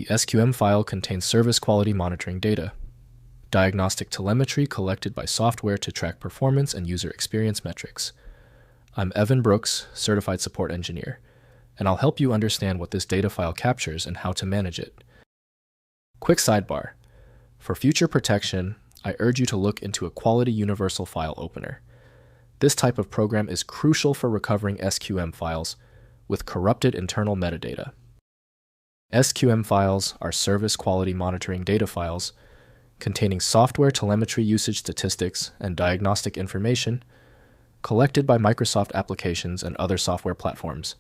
The SQM file contains service quality monitoring data, diagnostic telemetry collected by software to track performance and user experience metrics. I'm Evan Brooks, Certified Support Engineer, and I'll help you understand what this data file captures and how to manage it. Quick sidebar. For future protection, I urge you to look into a Quality Universal File Opener. This type of program is crucial for recovering SQM files with corrupted internal metadata. SQM files are service quality monitoring data files containing software telemetry usage statistics and diagnostic information collected by Microsoft applications and other software platforms.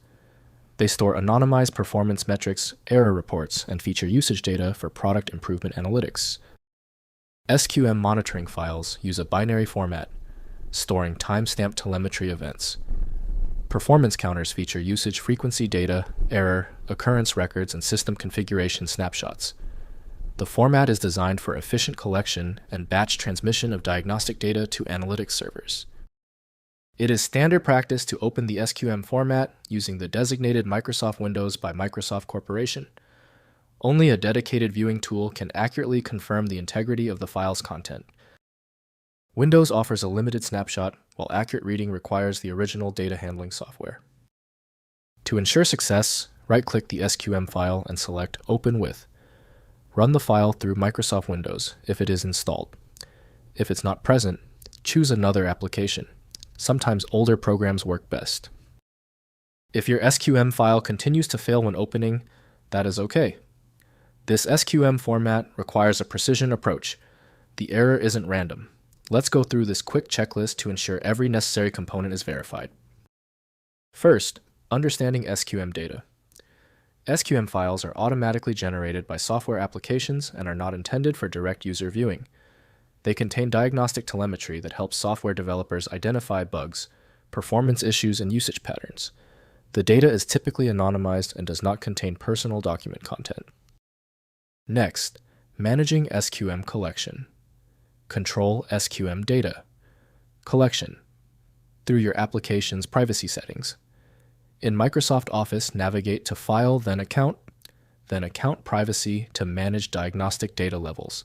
They store anonymized performance metrics, error reports, and feature usage data for product improvement analytics. SQM monitoring files use a binary format, storing timestamped telemetry events. Performance counters feature usage frequency data, error, occurrence records, and system configuration snapshots. The format is designed for efficient collection and batch transmission of diagnostic data to analytics servers. It is standard practice to open the SQM format using the designated Microsoft Windows by Microsoft Corporation. Only a dedicated viewing tool can accurately confirm the integrity of the file's content. Windows offers a limited snapshot, while accurate reading requires the original data handling software. To ensure success, right-click the SQM file and select Open With. Run the file through Microsoft Windows if it is installed. If it's not present, choose another application. Sometimes older programs work best. If your SQM file continues to fail when opening, that is okay. This SQM format requires a precision approach. The error isn't random. Let's go through this quick checklist to ensure every necessary component is verified. First, understanding SQM data. SQM files are automatically generated by software applications and are not intended for direct user viewing. They contain diagnostic telemetry that helps software developers identify bugs, performance issues, and usage patterns. The data is typically anonymized and does not contain personal document content. Next, managing SQM Collection. Control SQM Data. Collection. Through your application's privacy settings. In Microsoft Office, navigate to File, then Account Privacy to manage diagnostic data levels.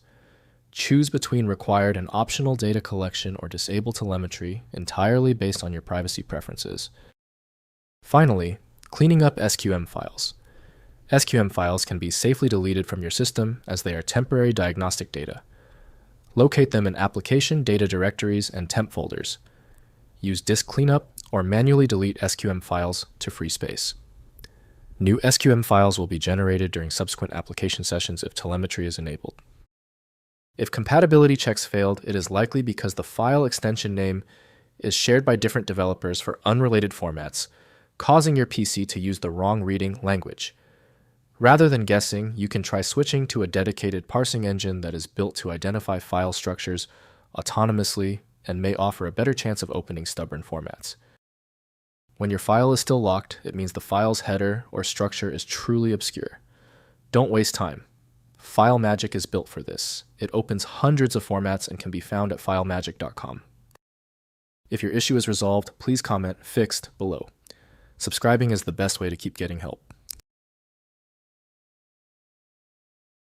Choose between required and optional data collection or disable telemetry entirely based on your privacy preferences. Finally, cleaning up SQM files. SQM files can be safely deleted from your system as they are temporary diagnostic data. Locate them in application data directories and temp folders. Use disk cleanup or manually delete SQM files to free space. New SQM files will be generated during subsequent application sessions if telemetry is enabled. If compatibility checks failed, it is likely because the file extension name is shared by different developers for unrelated formats, causing your PC to use the wrong reading language. Rather than guessing, you can try switching to a dedicated parsing engine that is built to identify file structures autonomously and may offer a better chance of opening stubborn formats. When your file is still locked, it means the file's header or structure is truly obscure. Don't waste time. FileMagick is built for this. It opens hundreds of formats and can be found at filemagick.com. If your issue is resolved, please comment "Fixed" below. Subscribing is the best way to keep getting help.